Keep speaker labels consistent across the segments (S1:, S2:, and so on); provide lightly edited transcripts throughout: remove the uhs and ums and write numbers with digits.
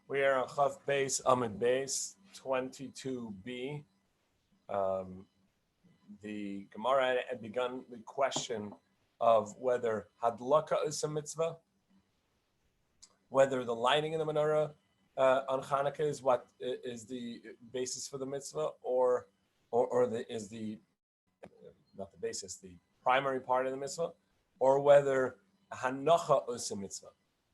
S1: We are on Chaf Beis Amid Beis 22b. The Gemara had begun the question of whether Hadlaka is a mitzvah, whether the lighting of the menorah on Hanukkah is what is the basis for the mitzvah, or is the not the basis, the primary part of the mitzvah, or whether Hanacha is a mitzvah,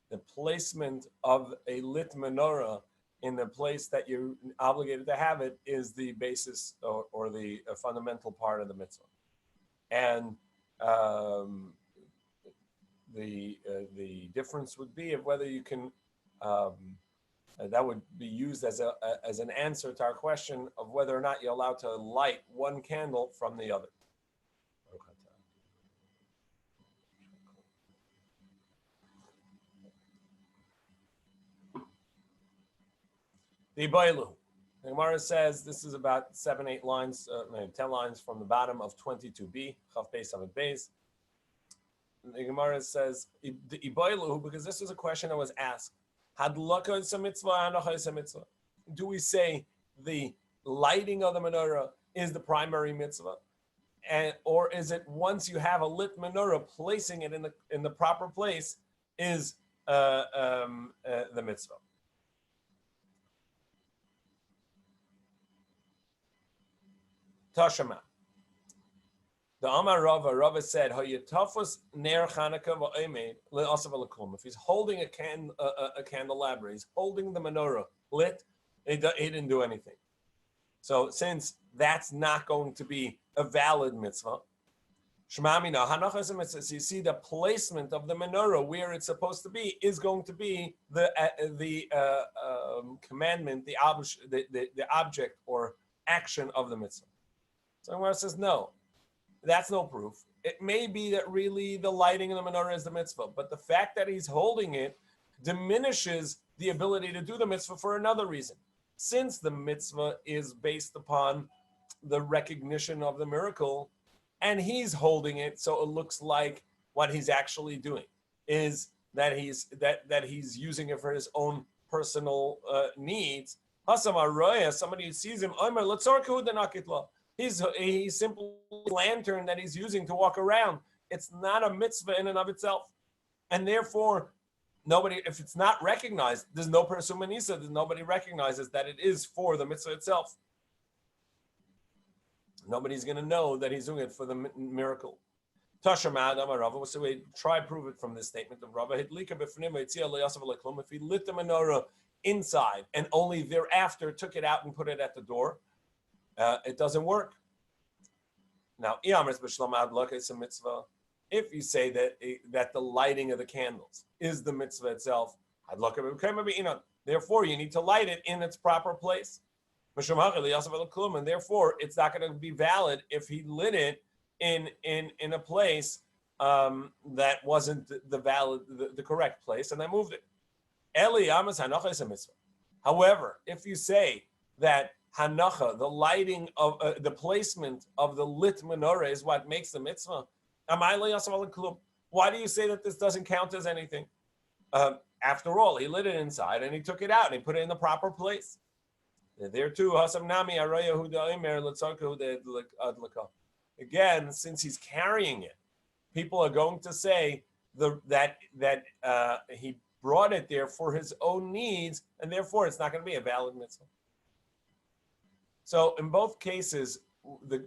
S1: the placement of a lit menorah in the place that you're obligated to have it is the basis or the fundamental part of the mitzvah. And the difference would be of whether you can, that would be used as an answer to our question of whether or not you're allowed to light one candle from the other. The Bailu. The Gemara says this is about 7-8 lines, 10 lines from the bottom of 22b, Chaf Beis Amid Beis. The Gemara says the Ibailu, because this is a question that was asked. Hadlaka is a mitzvah, Hanacha is a mitzvah. Do we say the lighting of the menorah is the primary mitzvah, or is it once you have a lit menorah, placing it in the proper place is the mitzvah? Tashama. The Amar Rava said, "Hayatafus ner Chanukah va'omed le'asav alakum." If he's holding a candelabra, he's holding the menorah lit, he didn't do anything. So since that's not going to be a valid mitzvah, Shmamina Hanacha is a mitzvah. So you see, the placement of the menorah where it's supposed to be is going to be the commandment, the object or action of the mitzvah. So Gemara says, no, that's no proof. It may be that really the lighting of the menorah is the mitzvah, but the fact that he's holding it diminishes the ability to do the mitzvah for another reason. Since the mitzvah is based upon the recognition of the miracle, and he's holding it, so it looks like what he's actually doing is that he's using it for his own personal needs. Somebody who sees him, he's simply a lantern that he's using to walk around. It's not a mitzvah in and of itself. And therefore, nobody, if it's not recognized, there's no persumanisa, nobody recognizes that it is for the mitzvah itself. Nobody's going to know that he's doing it for the miracle. Tashamad Amar Rava, so we try to prove it from this statement of Rava. If he lit the menorah inside and only thereafter took it out and put it at the door, it doesn't work. Now, if you say that the lighting of the candles is the mitzvah itself, therefore you need to light it in its proper place. And therefore it's not going to be valid if he lit it in a place that wasn't the correct place and then moved it. However, if you say that Hanacha, the lighting of the placement of the lit menorah is what makes the mitzvah, why do you say that this doesn't count as anything? After all, he lit it inside and he took it out and he put it in the proper place. There too, again, since he's carrying it, people are going to say that he brought it there for his own needs, and therefore it's not going to be a valid mitzvah. So in both cases,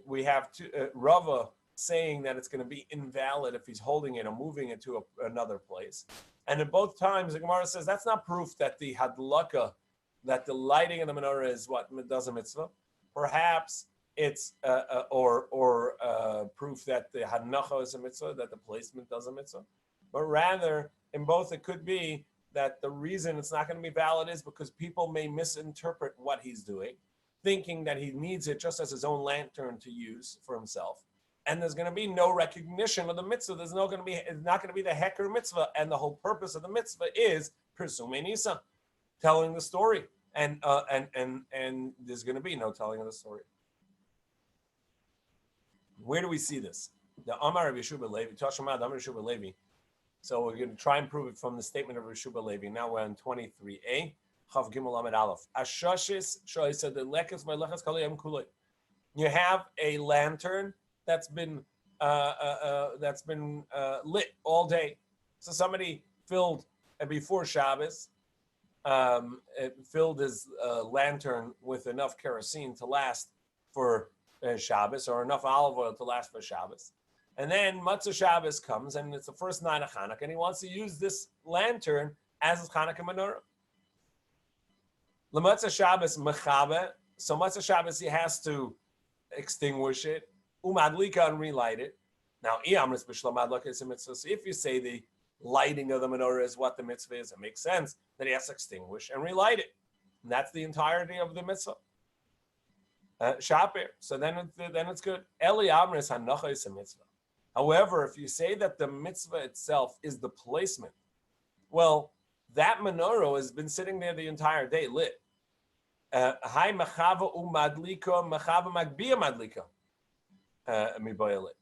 S1: we have Rava saying that it's going to be invalid if he's holding it or moving it to another place. And in both times, the Gemara says that's not proof that the hadlaka, that the lighting of the menorah is what does a mitzvah. Perhaps it's proof that the hanacha is a mitzvah, that the placement does a mitzvah. But rather, in both, it could be that the reason it's not going to be valid is because people may misinterpret what he's doing, thinking that he needs it just as his own lantern to use for himself. And there's going to be no recognition of the mitzvah. It's not going to be the heker mitzvah. And the whole purpose of the mitzvah is Pirsume Nisa, telling the story. And there's going to be no telling of the story. Where do we see this? The Amar of Yeshua Levi, Tashamad Amar Yeshua Levi. So we're going to try and prove it from the statement of Yeshua Levi. Now we're on 23a. Chav Gimel Amid Aleph. Ashashis shoisa the lekes by lechas kaliyam kulay. You have a lantern that's been lit all day. So somebody filled before Shabbos, filled his lantern with enough kerosene to last for Shabbos, or enough olive oil to last for Shabbos. And then Matzah Shabbos comes, and it's the first night of Hanukkah, and he wants to use this lantern as his Hanukkah menorah. L'Matzah Shabbos mechabe, so Matzah Shabbos he has to extinguish it, umadlika, and relight it. Now, so if you say the lighting of the menorah is what the mitzvah is, it makes sense that he has to extinguish and relight it. And that's the entirety of the mitzvah. Shaper. So then it's good. Eli Amris Hanacha is a mitzvah. However, if you say that the mitzvah itself is the placement, well, that menorah has been sitting there the entire day lit. Hai machava umadlika machava magbia madlika miboyelit.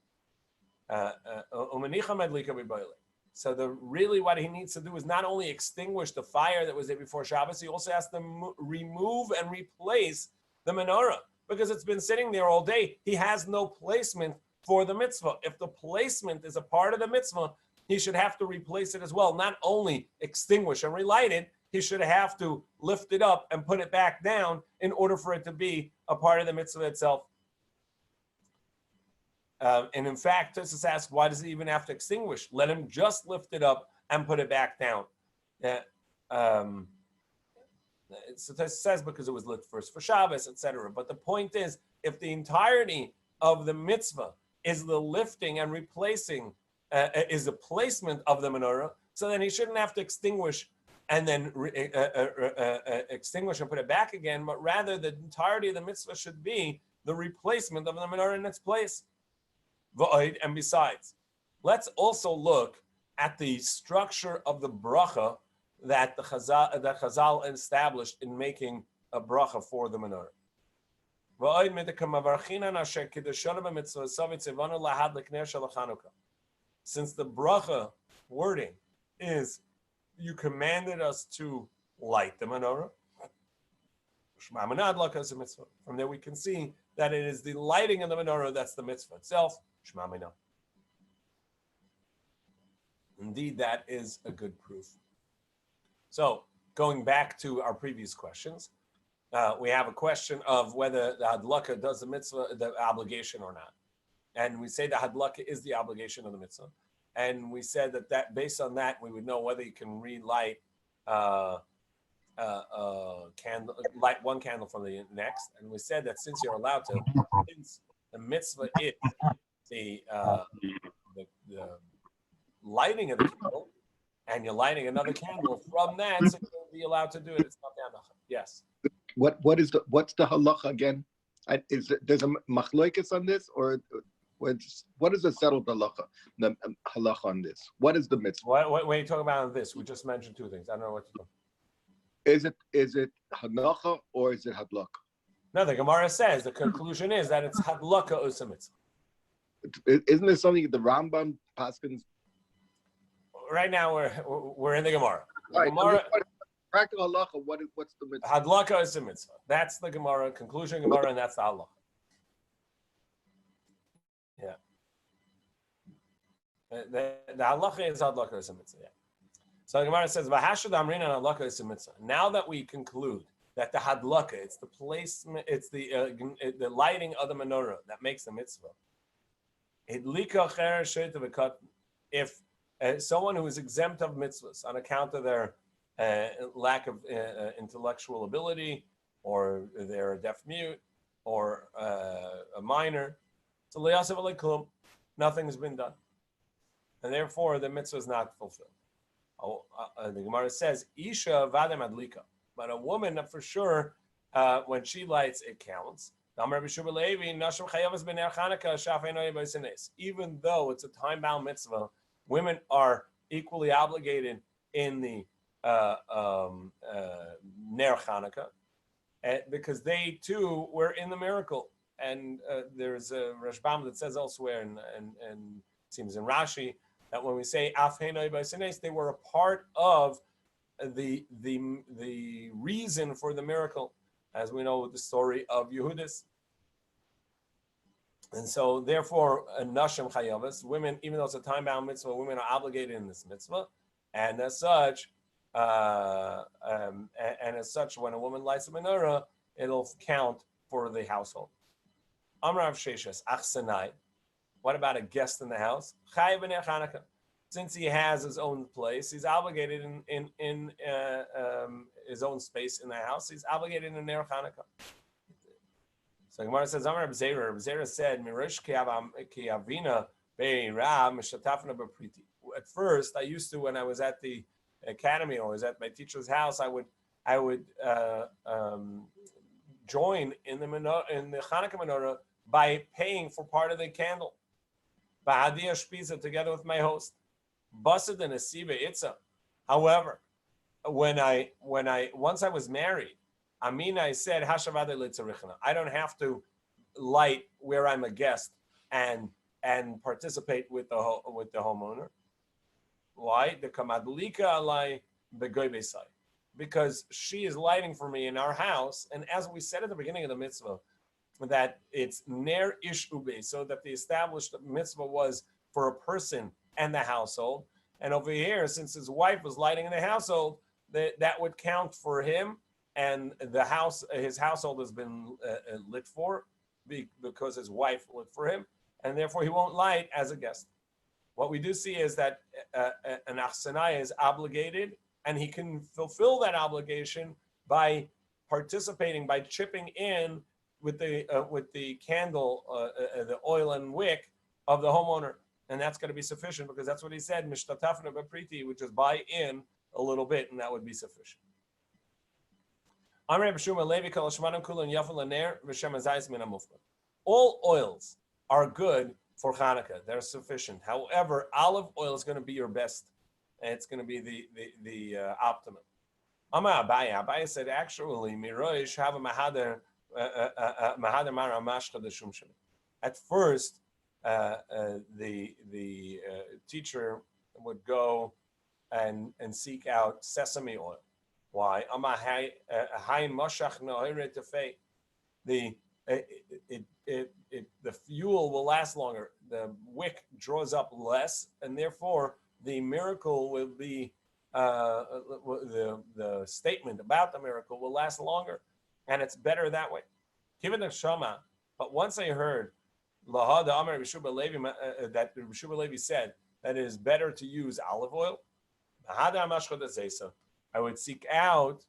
S1: Umanicha madlika miboyelit. So really what he needs to do is not only extinguish the fire that was there before Shabbos, he also has to remove and replace the menorah, because it's been sitting there all day. He has no placement for the mitzvah. If the placement is a part of the mitzvah, he should have to replace it as well. Not only extinguish and relight it, he should have to lift it up and put it back down in order for it to be a part of the mitzvah itself. And in fact, Tues asks, why does he even have to extinguish? Let him just lift it up and put it back down. So Tues says because it was lit first for Shabbos, etc. But the point is, if the entirety of the mitzvah is the lifting and replacing, is the placement of the menorah, so then he shouldn't have to extinguish and then extinguish and put it back again, but rather the entirety of the mitzvah should be the replacement of the menorah in its place. And besides, let's also look at the structure of the bracha that the Chazal established in making a bracha for the menorah. Since the bracha wording is, you commanded us to light the menorah, from there we can see that it is the lighting of the menorah that's the mitzvah itself. Indeed, that is a good proof. So, going back to our previous questions, we have a question of whether the hadlaka does the mitzvah, the obligation or not. And we say the hadlaka is the obligation of the mitzvah. And we said that based on that, we would know whether you can relight candle, light one candle from the next. And we said that since you're allowed to, since the mitzvah is the lighting of the candle, and you're lighting another candle from that, so you'll be allowed to do it. It's not the halacha. Yes.
S2: What's the halacha again? There's a machlokes on this, or what is the settled halacha? The halacha on this. What is the mitzvah?
S1: What are you talking about on this? We just mentioned two things. I don't know what to do.
S2: Is it halacha or is it hadlaka?
S1: No, the Gemara says the conclusion is that it's hadlaka usa mitzvah.
S2: Isn't there something the Rambam paskins?
S1: Right now we're in the Gemara.
S2: Right.
S1: Gemara,
S2: practical halacha. What's the mitzvah?
S1: Hadlaka is a mitzvah. That's the Gemara conclusion Gemara, and that's the halacha. Yeah. The halacha is hadlaka is a mitzvah. Yeah. So the Gemara says, "V'hashad amrin and hadlaka is a mitzvah." Now that we conclude that the hadlaka, it's the placement, it's the lighting of the menorah that makes the mitzvah. If someone who is exempt of mitzvahs on account of their lack of intellectual ability, or they're a deaf mute, or a minor, so nothing has been done, and therefore the mitzvah is not fulfilled. The Gemara says, "Isha vadem adlika," but a woman for sure, when she lights, it counts. Even though it's a time-bound mitzvah, women are equally obligated in the Ner Chanukah, because they too were in the miracle. And there's a Rashbam that says elsewhere, and it seems in Rashi, that when we say Af Henoi B'Sineis, they were a part of the reason for the miracle, as we know with the story of Yehudis. And so, therefore, nashim chayavas, women, even though it's a time-bound mitzvah, women are obligated in this mitzvah, and as such, when a woman lights a menorah, it'll count for the household. Amar Rav Sheshes, achsanai. What about a guest in the house? Chayav b'nei Chanukah. Since he has his own place, he's obligated in his own space in the house. He's obligated in Ner Chanukah. So Gemara says, Amar Reb Zera said, Mirosh ki avina be'ira mishatafna b'priti. At first, I used to, when I was at the academy or was at my teacher's house, I would join in the Chanukah menorah by paying for part of the candle. Ba'adiyah shpiza, together with my host. Basad and asiva itza. However, once I was married, Amina, I said, Hashavada litzarichna. I don't have to light where I'm a guest and participate with the homeowner. Why? The kamadlika alai begoy besai. Because she is lighting for me in our house, and as we said at the beginning of the mitzvah, that it's ner ish ube, so that the established mitzvah was for a person and the household. And over here, since his wife was lighting in the household, that would count for him, and his household has been lit for because his wife lit for him, and therefore he won't light as a guest. What we do see is that an achsanai is obligated, and he can fulfill that obligation by participating, by chipping in with the candle, the oil and wick of the homeowner, and that's going to be sufficient because that's what he said, mishtatafna b'priti, which is buy in a little bit, and that would be sufficient. All oils are good for Hanukkah; they're sufficient. However, olive oil is going to be your best, and it's going to be the optimum. Amar Abaye said, actually, miroish have a mahader. At first, the teacher would go and seek out sesame oil. Why? The fuel will last longer. The wick draws up less, and therefore the miracle will be the statement about the miracle will last longer. And it's better that way. Given the Shama, but once I heard that Rabbi Shua Levi said that it is better to use olive oil, I would seek out,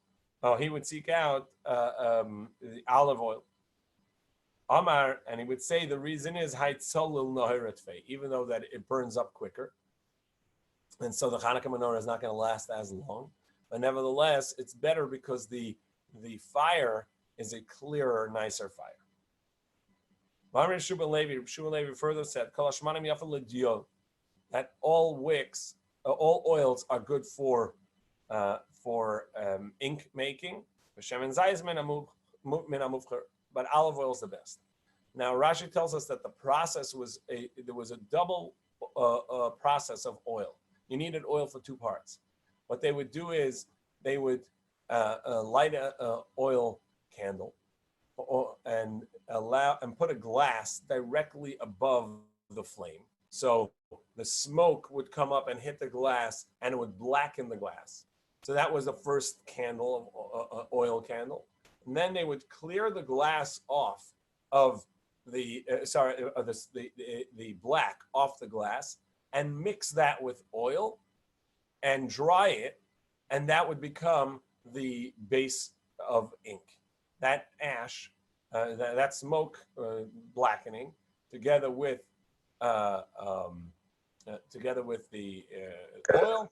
S1: he would seek out the olive oil. Amar, and he would say the reason is even though that it burns up quicker. And so the Hanukkah menorah is not going to last as long. But nevertheless, it's better because the fire is a clearer, nicer fire. Rabbi Shua Levi further said, that all wicks, all oils are good for ink making, but olive oil is the best. Now Rashi tells us that the process there was a double process of oil. You needed oil for two parts. What they would do is they would light a oil candle and put a glass directly above the flame. So the smoke would come up and hit the glass, and it would blacken the glass. So that was the first candle, oil candle. And then they would clear the glass off of the black off the glass and mix that with oil and dry it, and that would become the base of ink. That ash, that smoke blackening, together with the oil.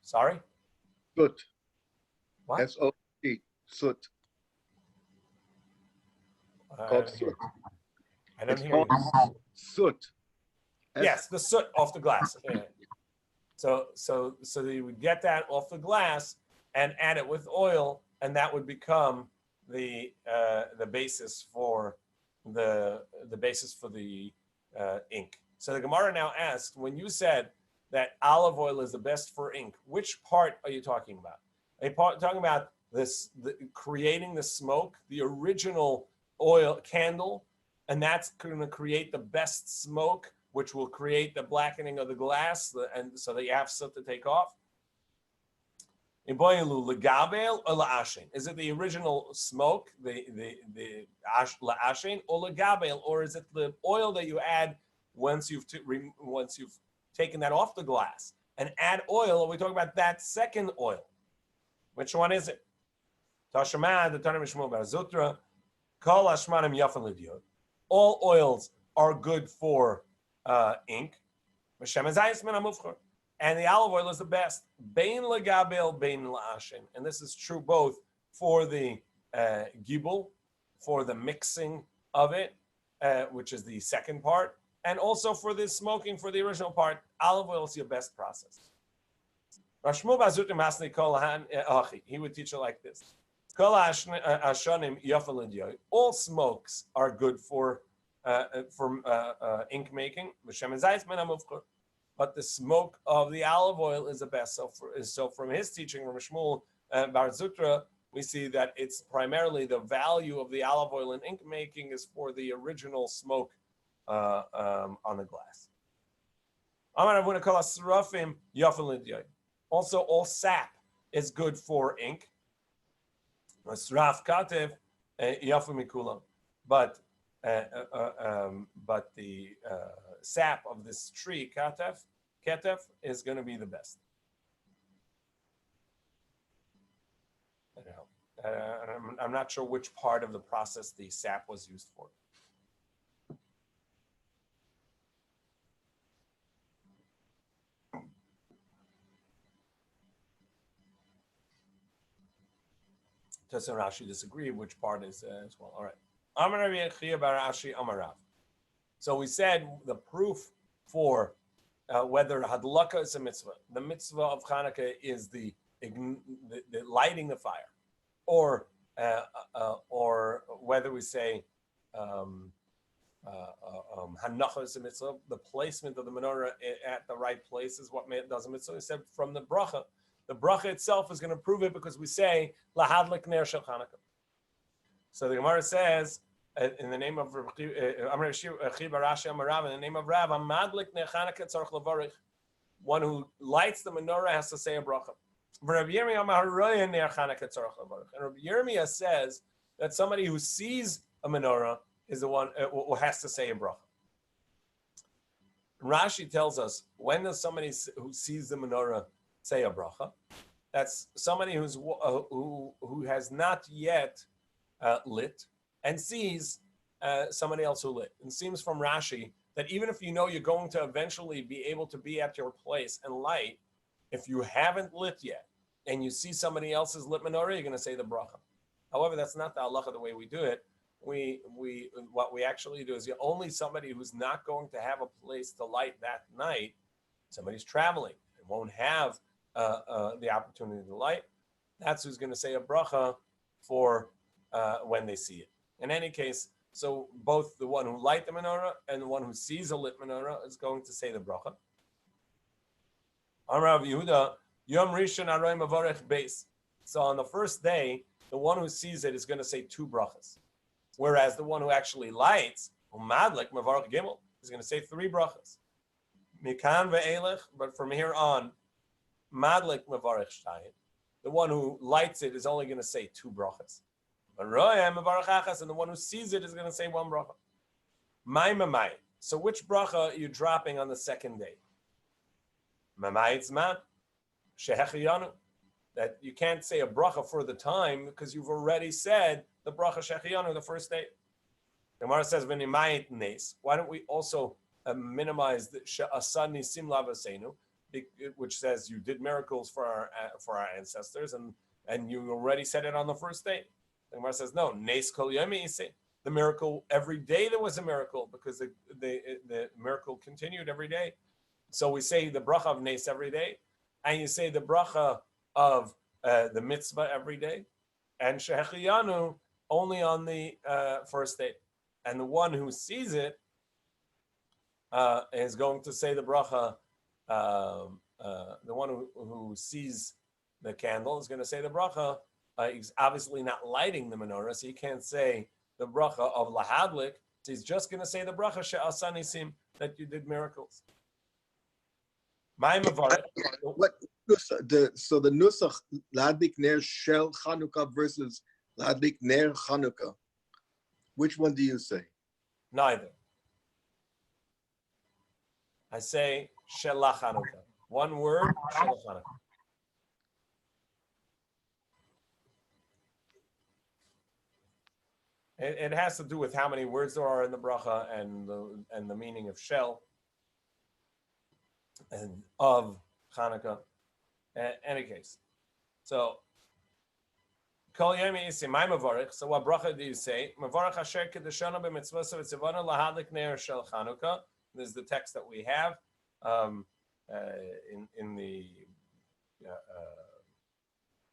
S1: Sorry.
S2: Soot.
S1: What?
S2: S-O-T. Soot. Called soot.
S1: I don't
S2: It's
S1: hear
S2: called
S1: you.
S2: soot.
S1: Yes, the soot off the glass. Yeah. So you would get that off the glass and add it with oil, and that would become the basis for the ink. So the Gemara now asks, when you said that olive oil is the best for ink, which part are you talking about? Are you talking about creating the smoke, the original oil candle, and that's going to create the best smoke, which will create the blackening of the glass, and so that you have soot to take off? Is it the original smoke, the la'ashen, or legabel, or is it the oil that you add once you've taken that off the glass and add oil? Are we talking about that second oil? Which one is it? Tashma, the Tana Mishmul Bar Zutra, Kol Ashmanim Yafan Lidyot. All oils are good for ink. And the olive oil is the best. Bein legabel, bein la'ashen. And this is true both for the gibel, for the mixing of it, which is the second part, and also for the smoking, for the original part. Olive oil is your best process. He would teach it like this. All smokes are good for ink making. But the smoke of the olive oil is the best. So from his teaching, from Shmuel Bar Zutra, we see that it's primarily the value of the olive oil in ink making is for the original smoke on the glass. Also, all sap is good for ink. But the sap of this tree, ketef, is going to be the best. I'm not sure which part of the process the sap was used for. Tes and Rashi disagree which part is as well. All right. So we said the proof for whether hadlaka is a mitzvah. The mitzvah of Hanukkah is the lighting the fire, or whether we say hanacha is a mitzvah. The placement of the menorah at the right place is what does a mitzvah. We said from the bracha. The bracha itself is going to prove it because we say lahadlik ner shel Hanukkah. So the Gemara says, in the name of in the name of Rav, one who lights the menorah has to say a bracha. And Rabbi Yirmiyah says that somebody who sees a menorah is the one who has to say a bracha. Rashi tells us, when does somebody who sees the menorah say a bracha? That's somebody who has not yet lit and sees somebody else who lit. It seems from Rashi that even if you know you're going to eventually be able to be at your place and light, if you haven't lit yet and you see somebody else's lit menorah, you're going to say the bracha. However, that's not the halacha the way we do it. What we actually do is only somebody who's not going to have a place to light that night, somebody's traveling and won't have the opportunity to light, that's who's going to say a bracha for when they see it. In any case, so both the one who light the menorah and the one who sees a lit menorah is going to say the bracha. Amar Rav Yehuda, Yom Rishon Aroy Mavarech Beis. So on the first day, the one who sees it is going to say 2 brachas, whereas the one who actually lights, Umadlik Mavarech Gimel, is going to say 3 brachas. Mikan ve'elech, but from here on, Madlik Mavarech Shtayim, the one who lights it is only going to say 2 brachas. And the one who sees it is going to say 1 bracha. Mamai. So which bracha are you dropping on the second day? Mamai Tzman, Shehechiyanu. That you can't say a bracha for the time because you've already said the bracha Shehechiyanu the first day. The Gemara says, V'nimayit nes. Why don't we also minimize the Asad Nisim Lavasenu, which says you did miracles for our ancestors, and you already said it on the first day. The Gemara says, no, Nes Kol Yomi, the miracle, every day there was a miracle because the miracle continued every day. So we say the bracha of Nes every day, and you say the bracha of the mitzvah every day, and Shehechiyanu only on the first day. And the one who sees it is going to say the bracha the one who sees the candle is going to say the bracha. He's obviously not lighting the menorah, so he can't say the bracha of lahadlik. So he's just going to say the bracha she'asa nisim, that you did miracles.
S2: What so the nusach ladlik ner shel Chanukah versus ladlik ner Chanukah? Which one do you say?
S1: Neither. I say shelach Chanukah. One word, shelach Chanukah. It has to do with how many words there are in the bracha and the meaning of shel and of Chanukah. In any case, so Kol Yomi Isi my Mavarich. So what bracha do you say? Mavarich Asher Kedeshana b'mitzvos v'tzivana lahadlik ner shel Chanukah. This is the text that we have in the.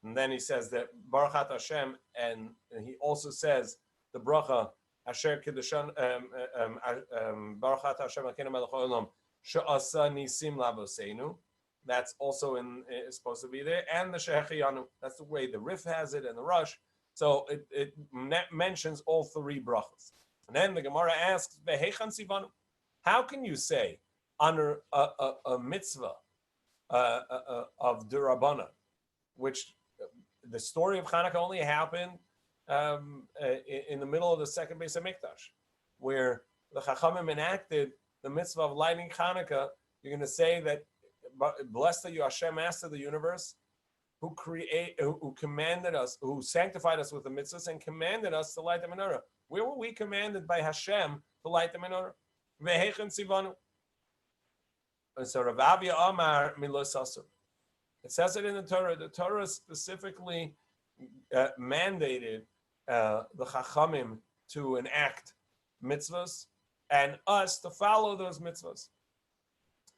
S1: And then he says that Baruch Hashem, and he also says the bracha Asher Kedeshana Baruch Hashem Akeinu Melech Haolam she'asa nisim lavoseinu. That's also is supposed to be there, and the Shehechiyanu. That's the way the Rif has it, and the Rush. So it mentions all three brachas. And then the Gemara asks, "Behechan sivanu." How can you say under a mitzvah of Durabana, which the story of Hanukkah only happened in the middle of the second Beis HaMikdash, where the Chachamim enacted the mitzvah of lighting Hanukkah? You're going to say that, blessed are you, Hashem, Master of the universe, who commanded us, who sanctified us with the mitzvahs and commanded us to light the menorah. Where were we commanded by Hashem to light the menorah? Vehechan sivanu. So Rav Avia Amar milos asur. It says it in the Torah. The Torah specifically mandated the Chachamim to enact mitzvahs and us to follow those mitzvahs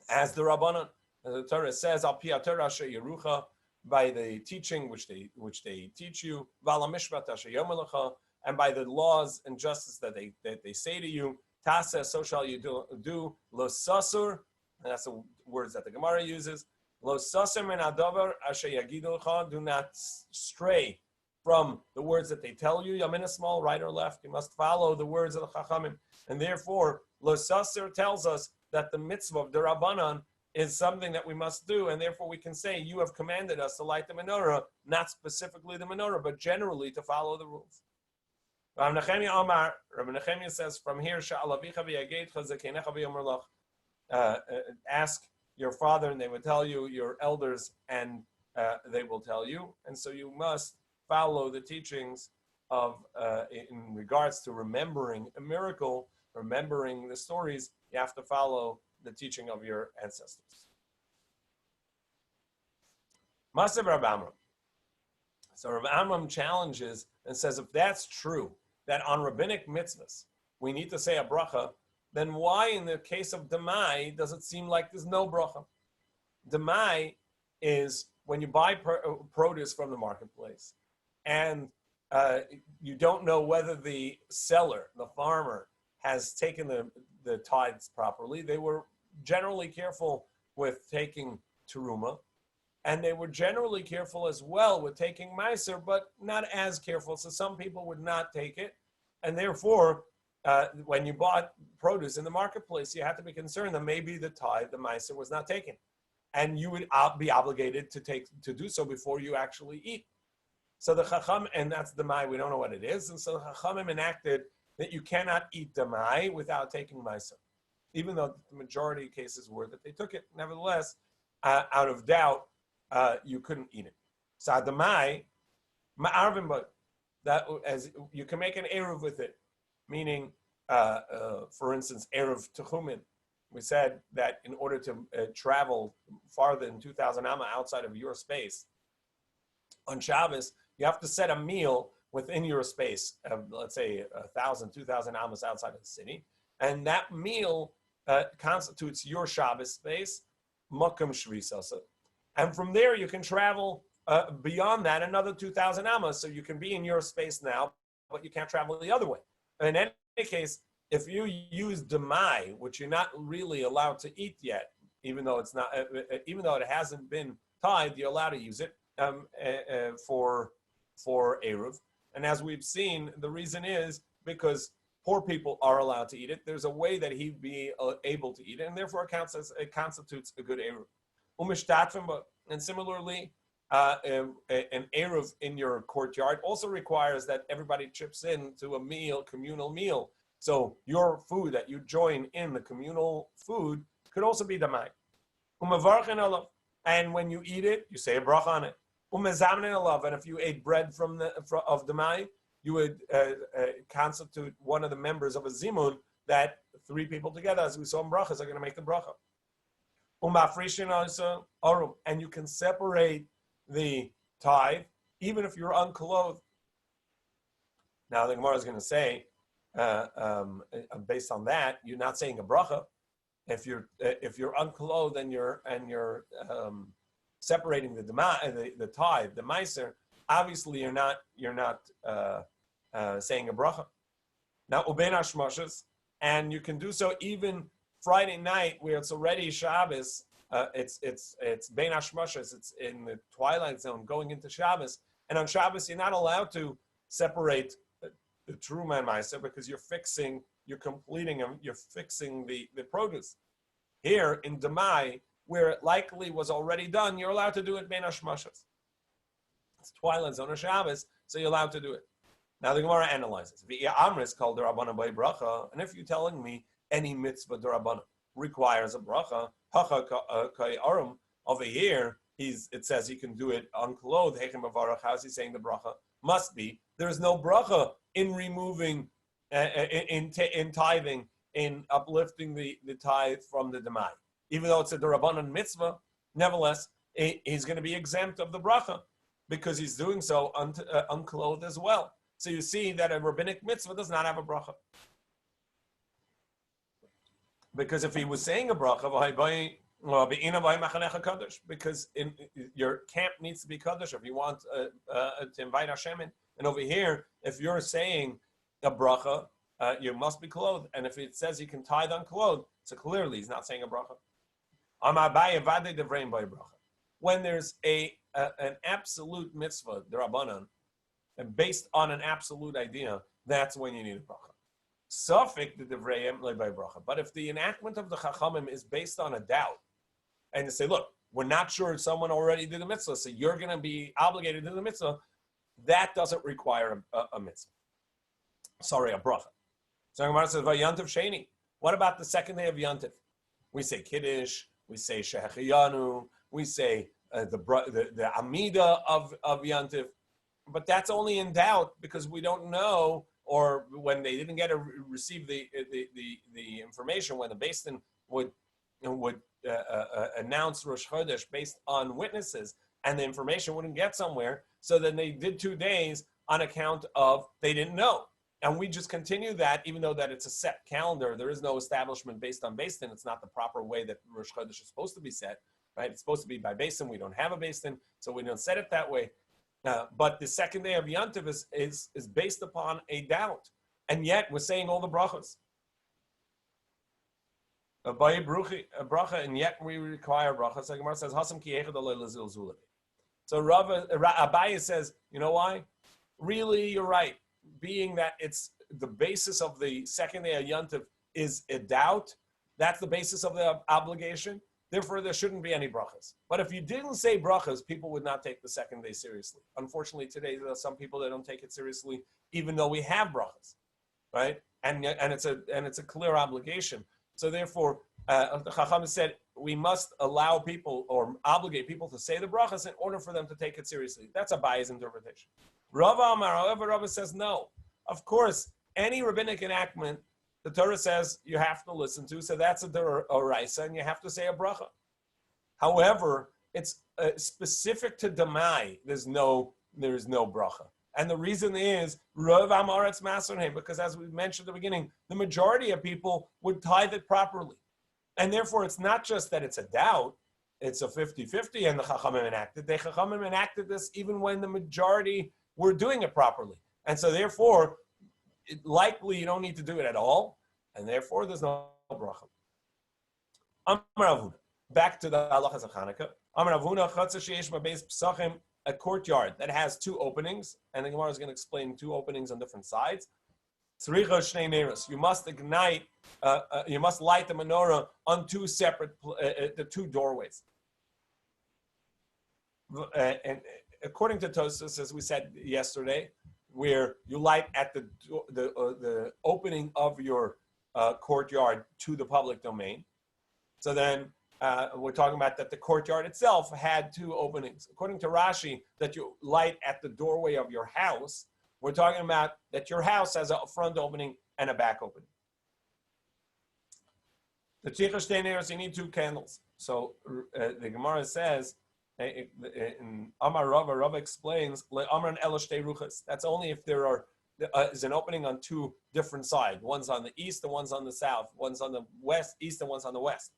S1: as the Rabbanan. The Torah says, "Al pi Torah asher yerucha," by the teaching which they teach you, "V'al mishpat asher yomer lecha," and by the laws and justice that they say to you, "Taseh," so shall you do, "Lo sasur," and that's the words that the Gemara uses. "Lo sasur min hadavar asher yagidu lecha," do not stray from the words that they tell you. Yamin small, right or left. You must follow the words of the Chachamim, and therefore, "Lo sasur" tells us that the mitzvah of the Rabbanan is something that we must do, and therefore we can say, you have commanded us to light the menorah, not specifically the menorah, but generally to follow the rules. Rabbi Nechemia says, from here, ask your father, and they will tell you, your elders, and they will tell you. And so you must follow the teachings of, in regards to remembering a miracle, remembering the stories, you have to follow the teaching of your ancestors. Masav Rav Amram. So Rav Amram challenges and says, if that's true, that on rabbinic mitzvahs we need to say a bracha, then why in the case of Demai does it seem like there's no bracha? Demai is when you buy produce from the marketplace and you don't know whether the seller, the farmer, has taken the tithes properly. They were generally careful with taking teruma, and they were generally careful as well with taking meiser, but not as careful. So some people would not take it, and therefore, when you bought produce in the marketplace, you had to be concerned that maybe the tithe, the meiser, was not taken, and you would be obligated to do so before you actually eat. So the chacham, and that's demai, we don't know what it is, and so the chachamim enacted that you cannot eat demai without taking meiser, even though the majority of cases were that they took it. Nevertheless, out of doubt, you couldn't eat it. So demai, ma'arvim, but that as you can make an eruv with it, meaning, for instance, eruv techumin. We said that in order to travel farther than 2,000 amma outside of your space on Shabbos, you have to set a meal within your space of, let's say, 1,000, 2,000 amas outside of the city. And that meal constitutes your Shabbos space, makam shvisasa. And from there, you can travel beyond that another 2,000 amas. So you can be in your space now, but you can't travel the other way. In any case, if you use demai, which you're not really allowed to eat yet, even though it's not, even though it hasn't been tied, you're allowed to use it for Eruv. And as we've seen, the reason is because poor people are allowed to eat it. There's a way that he'd be able to eat it, and therefore it constitutes a good Eruv. And similarly, an Eruv in your courtyard also requires that everybody chips in to a meal, communal meal. So your food that you join in the communal food could also be damai. And when you eat it, you say a bracha on it. And if you ate bread of damai, you would constitute one of the members of a zimun that three people together, as we saw in brachas, are going to make the bracha. And you can separate the tithe even if you're unclothed. Now the Gemara is going to say, based on that, you're not saying a bracha. If you're unclothed and you're separating the tithe, the meiser, obviously you're not saying a bracha. Now ubein hashmashas, and you can do so even Friday night where it's already Shabbos. It's bein hashmashas. It's in the twilight zone going into Shabbos, and on Shabbos you're not allowed to separate the truma and meiser because you're fixing the produce. Here in Demai, where it likely was already done, you're allowed to do it bein hashmashas. It's twilight zone of Shabbos, so you're allowed to do it. Now the Gemara analyzes. Amris called the Rabbana by bracha, and if you're telling me any mitzvah d'Rabbana requires a bracha, over here, it says he can do it unclothed. How's he saying the bracha? Must be. There is no bracha in removing, in tithing, in uplifting the tithe from the demai. Even though it's a d'Rabbanan mitzvah, nevertheless, he's going to be exempt of the bracha because he's doing so unclothed as well. So you see that a rabbinic mitzvah does not have a bracha. Because if he was saying a bracha, because your camp needs to be kaddish if you want to invite Hashem in. And over here, if you're saying a bracha, you must be clothed. And if it says you can tithe unclothed, so clearly he's not saying a bracha. When there's an absolute mitzvah, d'Rabbanan, and based on an absolute idea, that's when you need a bracha. Sufik the devrayim by bracha. But if the enactment of the chachamim is based on a doubt, and you say, look, we're not sure if someone already did the mitzvah, so you're going to be obligated to the mitzvah, that doesn't require a mitzvah. Sorry, a bracha. So Gemara says, Yantiv Sheni. What about the second day of Yantiv? We say Kiddush, we say Shehechiyanu, we say the Amida of Yantiv, but that's only in doubt because we don't know, or when they didn't get to receive the information, when the Beis Din would announce Rosh Chodesh based on witnesses, and the information wouldn't get somewhere, so then they did 2 days on account of they didn't know. And we just continue that, even though that it's a set calendar. There is no establishment based on Beis Din. It's not the proper way that Rosh Chodesh is supposed to be set, right? It's supposed to be by Beis Din. We don't have a Beis Din, so we don't set it that way. But the second day of Yantiv is based upon a doubt. And yet, we're saying all the brachas. A bracha, and yet we require brachas. So Gemara says, Hasam ki echad alei lazil zulei. So Abaye says, you know why? Really, you're right. Being that it's the basis of the second day of Yantiv is a doubt, that's the basis of the obligation. Therefore, there shouldn't be any brachas. But if you didn't say brachas, people would not take the second day seriously. Unfortunately, today there are some people that don't take it seriously, even though we have brachas, right? And it's a clear obligation. So therefore, the Chacham said we must allow people or obligate people to say the brachas in order for them to take it seriously. That's a biased interpretation. Rava Amar, however, Rava says no. Of course, any rabbinic enactment, the Torah says you have to listen to, so that's a oraisa, and you have to say a bracha. However, it's specific to Damai. There's no bracha, and the reason is Rav Amaretz Maserheim, because as we mentioned at the beginning, the majority of people would tithe it properly, and therefore it's not just that it's a doubt. It's a 50-50, and the Chachamim enacted. The Chachamim enacted this even when the majority were doing it properly, and so therefore, likely you don't need to do it at all, and therefore there's no bracha. back to the halachas of Hanukkah. A courtyard that has two openings, and the Gemara is going to explain two openings on different sides. You must ignite, you must light the menorah on two separate, the two doorways. And according to Tues, as we said yesterday, where you light at the opening of your courtyard to the public domain. So then we're talking about that the courtyard itself had two openings. According to Rashi, that you light at the doorway of your house, we're talking about that your house has a front opening and a back opening. The Tzricha Shtei Neiros, you need two candles. So the Gemara says, in Amar Rava explains, Amran Elo Shtei Ruchas. That's only if there are is an opening on two different sides. One's on the east and one's on the south. One's on the west, east, and one's on the west.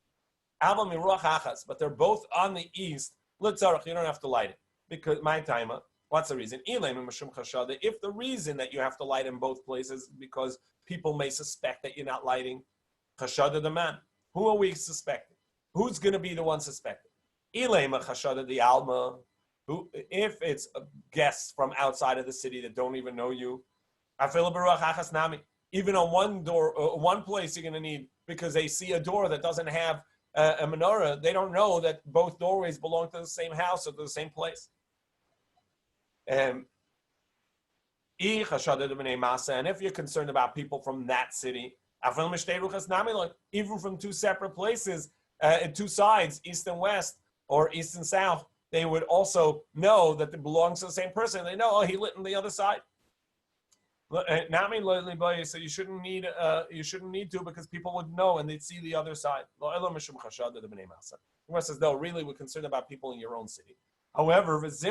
S1: But they're both on the east. You don't have to light it. Because my timer, what's the reason? If the reason that you have to light in both places is because people may suspect that you're not lighting, chashada the man. Who are we suspecting? Who's going to be the one suspected? Chashada the alma. Who, if it's guests from outside of the city that don't even know you, even on one door, one place you're going to need, because they see a door that doesn't have a menorah, they don't know that both doorways belong to the same house or to the same place. And if you're concerned about people from that city, even from two separate places, in two sides, east and west, or east and south, they would also know that it belongs to the same person. They know, he lit on the other side. So you shouldn't need to, because people would know and they'd see the other side. The Gemara says, no, really, we're concerned about people in your own city. However, they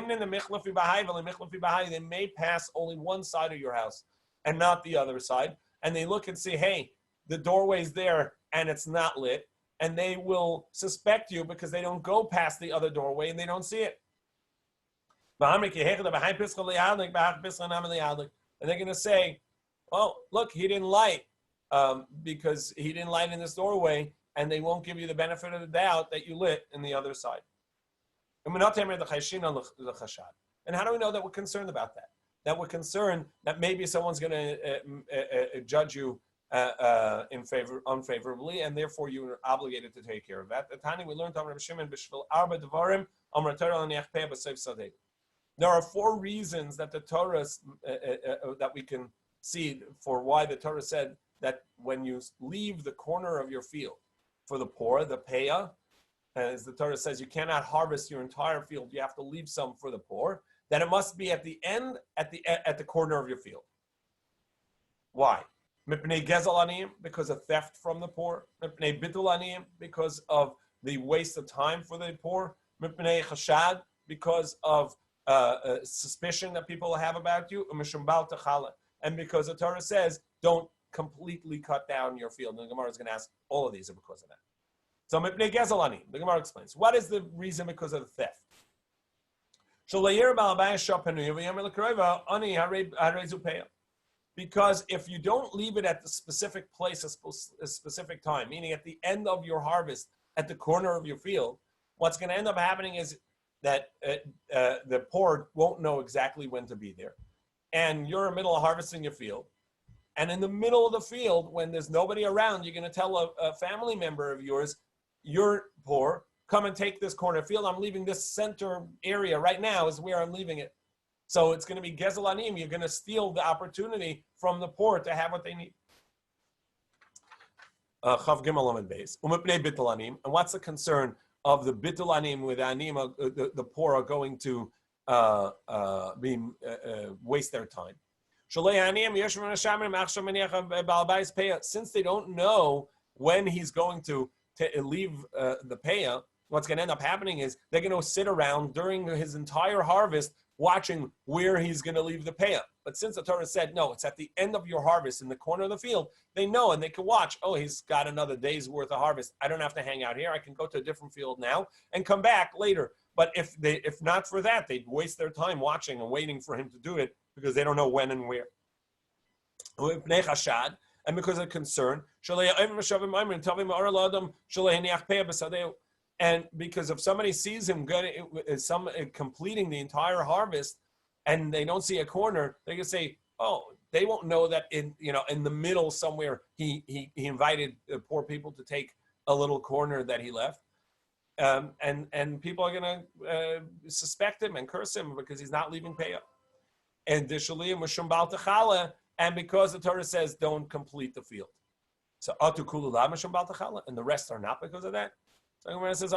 S1: may pass only one side of your house and not the other side, and they look and see, hey, the doorway's there and it's not lit, and they will suspect you because they don't go past the other doorway and they don't see it. And they're going to say, oh, look, he didn't light because he didn't light in this doorway, and they won't give you the benefit of the doubt that you lit in the other side. And how do we know that we're concerned about that? That we're concerned that maybe someone's going to judge you unfavorably, and therefore you are obligated to take care of that. The Tani we learned on Rabbi Shimon b'shvil arba devarim amar Torah l'niachpeh b'seif sadeh. There are four reasons that the Torah that we can see for why the Torah said that when you leave the corner of your field for the poor, the payah, as the Torah says, you cannot harvest your entire field. You have to leave some for the poor. That it must be at the end, at the corner of your field. Why? Mipnei gezel aniyim, because of theft from the poor. Mipnei bitul aniyim, because of the waste of time for the poor. Mipnei chashad, because of suspicion that people have about you. And because the Torah says, don't completely cut down your field. And the Gemara is going to ask, all of these are because of that. So mipnei gezel aniyim, the Gemara explains. What is the reason because of the theft? Because if you don't leave it at the specific place, a specific time, meaning at the end of your harvest, at the corner of your field, what's going to end up happening is that the poor won't know exactly when to be there. And you're in the middle of harvesting your field. And in the middle of the field, when there's nobody around, you're going to tell a family member of yours, you're poor, come and take this corner field. I'm leaving this center area right now is where I'm leaving it. So it's going to be gezel aniyim. You're going to steal the opportunity from the poor to have what they need. Chav Gimel Amud Beis. Umipnei bitul aniyim. And what's the concern of the bitul aniyim, with aniyim, the poor are going to waste their time? Since they don't know when he's going to leave the payah, what's going to end up happening is they're going to sit around during his entire harvest watching where he's going to leave the payah. But since the Torah said, no, it's at the end of your harvest in the corner of the field, they know and they can watch, oh, he's got another day's worth of harvest. I don't have to hang out here. I can go to a different field now and come back later. But if not for that, they'd waste their time watching and waiting for him to do it because they don't know when and where. And because of concern, And because if somebody sees him completing the entire harvest, and they don't see a corner, they can say, "Oh, they won't know that in the middle somewhere he invited poor people to take a little corner that he left." And people are going to suspect him and curse him because he's not leaving payah. And because the Torah says don't complete the field. So and the rest are not because of that. So when it says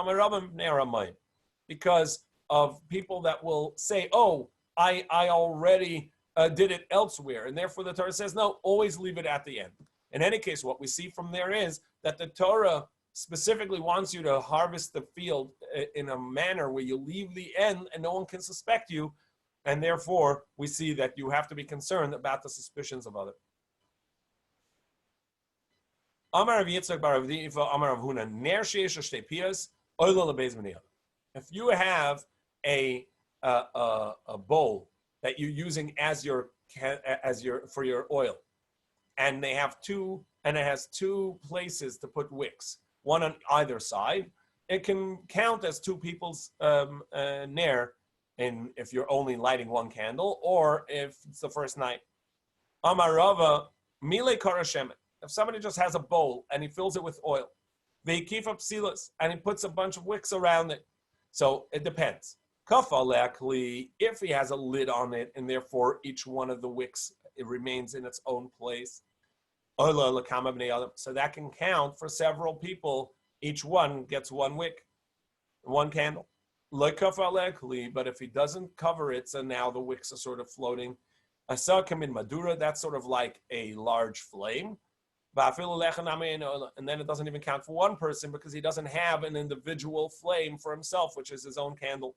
S1: because of people that will say, "Oh, I already did it elsewhere," and therefore the Torah says no, always leave it at the end. In any case, what we see from there is that the Torah specifically wants you to harvest the field in a manner where you leave the end and no one can suspect you, and therefore we see that you have to be concerned about the suspicions of others. Amar Rav Yitzchak bar Rav Difa, Amar Rav Huna, ner sheish shtei piyas, oila lebeis b'niyah. If you have a bowl that you're using as your for your oil, and it has two places to put wicks, one on either side, it can count as two people's ner, and if you're only lighting one candle, or if it's the first night. Amar Rava, mile kara shemen. If somebody just has a bowl and he fills it with oil, they keep up silas and he puts a bunch of wicks around it. So it depends. Kafalekli, if he has a lid on it and therefore each one of the wicks, it remains in its own place. So that can count for several people. Each one gets one wick, one candle. But if he doesn't cover it, so now the wicks are sort of floating. Asakam in Madura, that's sort of like a large flame. And then it doesn't even count for one person because he doesn't have an individual flame for himself, which is his own candle.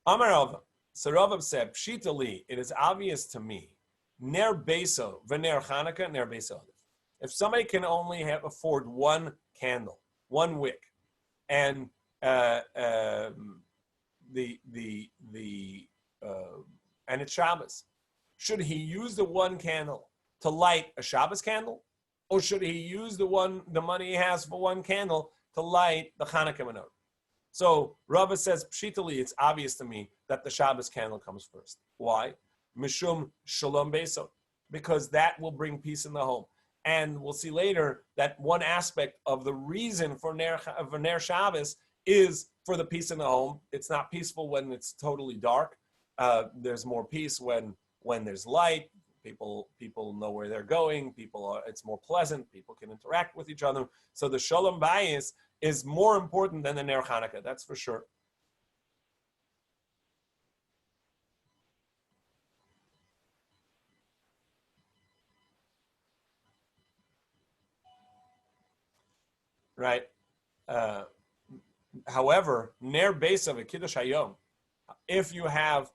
S1: Amar Rava. So Rava said, Pshitali, it is obvious to me, ner beso, v'ner Chanukah, ner beso. If somebody can only afford one candle, one wick, and and it's Shabbos, should he use the one candle to light a Shabbos candle, or should he use the money he has for one candle to light the Chanukah menorah? So Rava says, Pshitali, it's obvious to me that the Shabbos candle comes first. Why? Mishum shalom beso, because that will bring peace in the home. And we'll see later that one aspect of the reason for Ner Shabbos is for the peace in the home. It's not peaceful when it's totally dark. There's more peace when there's light. People know where they're going. It's more pleasant. People can interact with each other. So the Shalom Bayis is more important than the Ner Chanukah. That's for sure. Right. However, Ner Beis of a Kiddush Hayom, if you have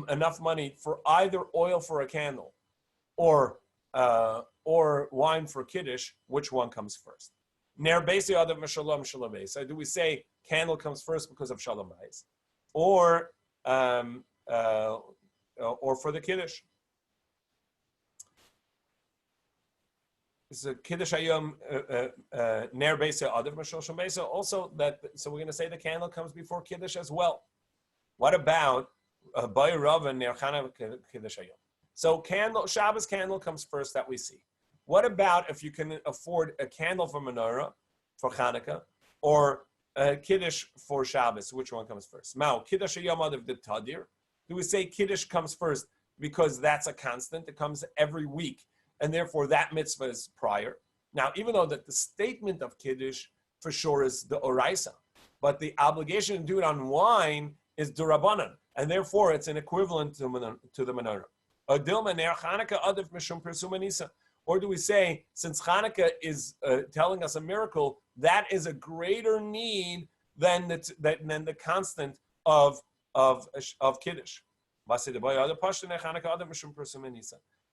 S1: enough money for either oil for a candle or wine for Kiddush, which one comes first? Ner Beis Yadav Meshalom Shalom Beis. So do we say candle comes first because of Shalom Beis, or for the Kiddush? It's a Kiddush Hayom Ner Beis Yadav Meshalom Beis. Also so we're going to say the candle comes before Kiddush as well. What about Bay Rav and Ner Chanukah Kiddush Hayom? So Shabbos candle comes first, that we see. What about if you can afford a candle for menorah, for Chanukah, or Kiddush for Shabbos? Which one comes first? Mao, Kiddush Hayom Adav the Tadir. Do we say Kiddush comes first because that's a constant? It comes every week, and therefore that mitzvah is prior. Now, even though that the statement of Kiddush for sure is the Oraisa, but the obligation to do it on wine is Durabanan, and therefore it's an equivalent to the menorah. Or do we say, since Chanukah is telling us a miracle, that is a greater need than the constant of Kiddush?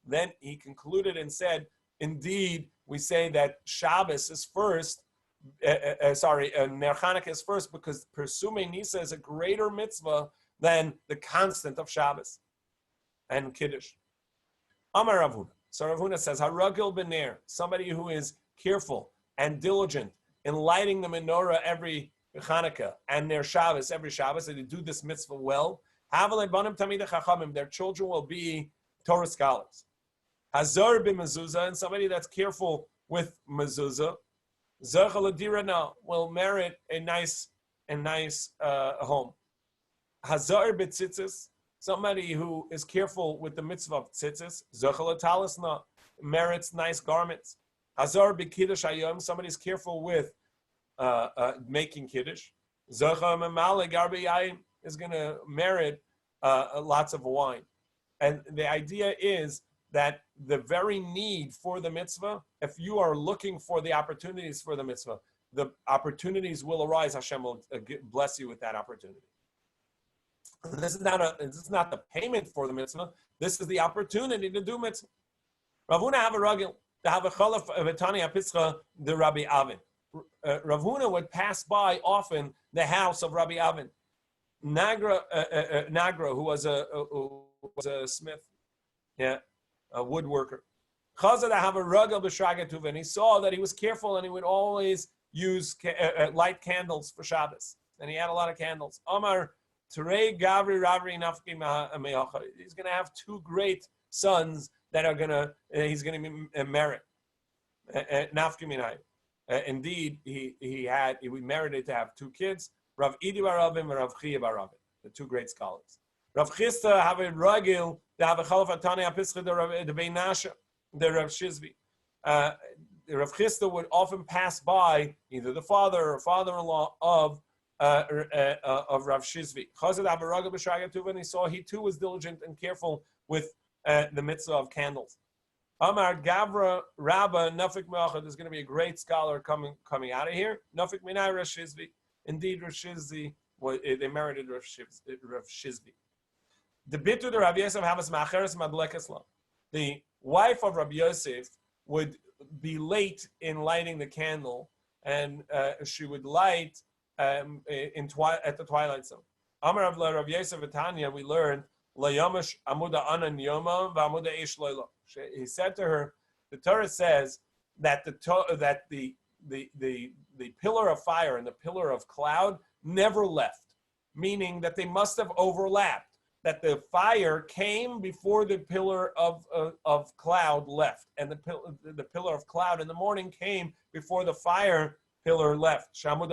S1: Then he concluded and said, indeed, we say that Shabbos is first, Ner Chanukah is first because Persume Nisa is a greater mitzvah than the constant of Shabbos and Kiddush. Amar Rav Huna. So Rav Huna says, Haragil Bener, somebody who is careful and diligent in lighting the menorah every Chanukah and their Shabbos every Shabbos, and they do this mitzvah well, their children will be Torah scholars. Hazar b'mezuzah, and somebody that's careful with mezuzah, will merit a nice home. Hazar b'tzitzis, somebody who is careful with the mitzvah of tzitzis, merits nice garments. Hazar b'kiddush hayom, somebody is careful with making kiddush. Zocha memale garbe yayin, is going to merit lots of wine. And the idea is that the very need for the mitzvah, if you are looking for the opportunities for the mitzvah, the opportunities will arise. Hashem will bless you with that opportunity. This is not the payment for the mitzvah. This is the opportunity to do mitzvah. Rav Huna have a ragil, to have a chalaf of Etani Apitzcha, the Rabbi Avin. Rav Huna would pass by often the house of Rabbi Avin. Nagra, who was a smith, a woodworker. Chazad have a ragil b'shragetuv, and he saw that he was careful and he would always use light candles for Shabbos, and he had a lot of candles. Amar Terei Gavri Ravri Nafki Me'acha. He's going to have two great sons that are he's going to merit. Nafki Minai. Indeed, he merited to have two kids. Rav Idi Baravim and Rav Chia Baravim, the two great scholars. Rav Chisda have a ragil, they have a chalaf atani apischa the Bein Nasha, the Rav Shizvi. Rav Chisda would often pass by either the father or father-in-law of Rav Shizvi. Chazad have a ragil b'shragetuv, and he saw he too was diligent and careful with the mitzvah of candles. Amar Gavra Rabba Nafik Me'achad, there's going to be a great scholar coming out of here. Nafik Minai Rav Shizvi. Indeed, Rav Shizvi, they merited Rav Shizvi. The bitu the Rabbi Yosef Havas Ma'acheres Madlekesla. The wife of Rabbi Yosef would be late in lighting the candle, and she would light at the twilight zone. Amar of Rabbi Yosef Etanya, we learned La Yomash Amuda Anan Yoma v'Amuda Eish Loila. He said to her, the Torah says that the pillar of fire and the pillar of cloud never left, meaning that they must have overlapped. That the fire came before the pillar of cloud left, and the pillar of cloud in the morning came before the fire pillar left. So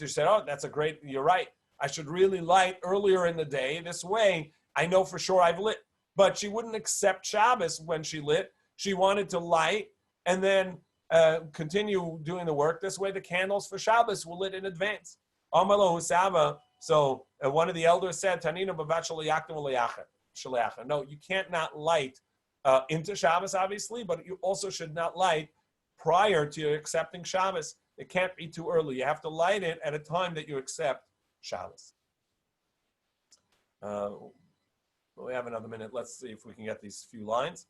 S1: she said, "Oh, that's a great. You're right. I should really light earlier in the day. This way, I know for sure I've lit." But she wouldn't accept Shabbos when she lit. She wanted to light and then continue doing the work. This way, the candles for Shabbos were lit in advance. Amalo Husava. So one of the elders said, "Tanina babat shaliachem." No, you can't not light into Shabbos, obviously, but you also should not light prior to accepting Shabbos. It can't be too early. You have to light it at a time that you accept Shabbos. We have another minute. Let's see if we can get these few lines.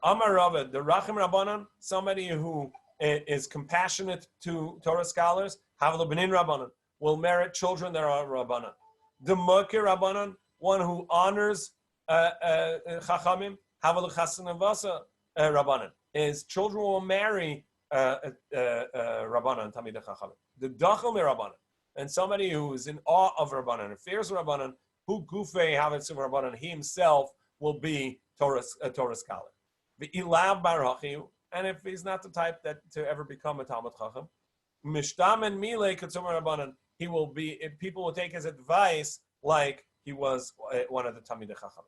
S1: Amar Rava, the Rachim Rabbanan, somebody who is compassionate to Torah scholars, Havla Benin Rabbanan, will merit children that are Rabbanan. The Mokir Rabbanan, one who honors Chachamim, Havla Chasan Vasa Rabbanan, his children will marry Rabbanan, Tamid Chachamim. The Dachel Rabbanan, and somebody who is in awe of Rabbanan and fears Rabbanan, who Gufei Havetz Rabbanan, he himself will be a Torah scholar. The Ilav Barachiu, and if he's not the type that to ever become a Talmud Chacham, Mishtam and Mile Katzum Rabbanan, he will be. People will take his advice like he was one of the Talmid Chacham.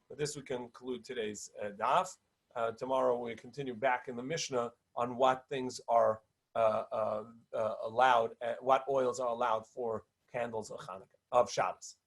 S1: With this, we conclude today's daf. Tomorrow we continue back in the Mishnah on what things are allowed, what oils are allowed for candles of Hanukkah, of Shabbos.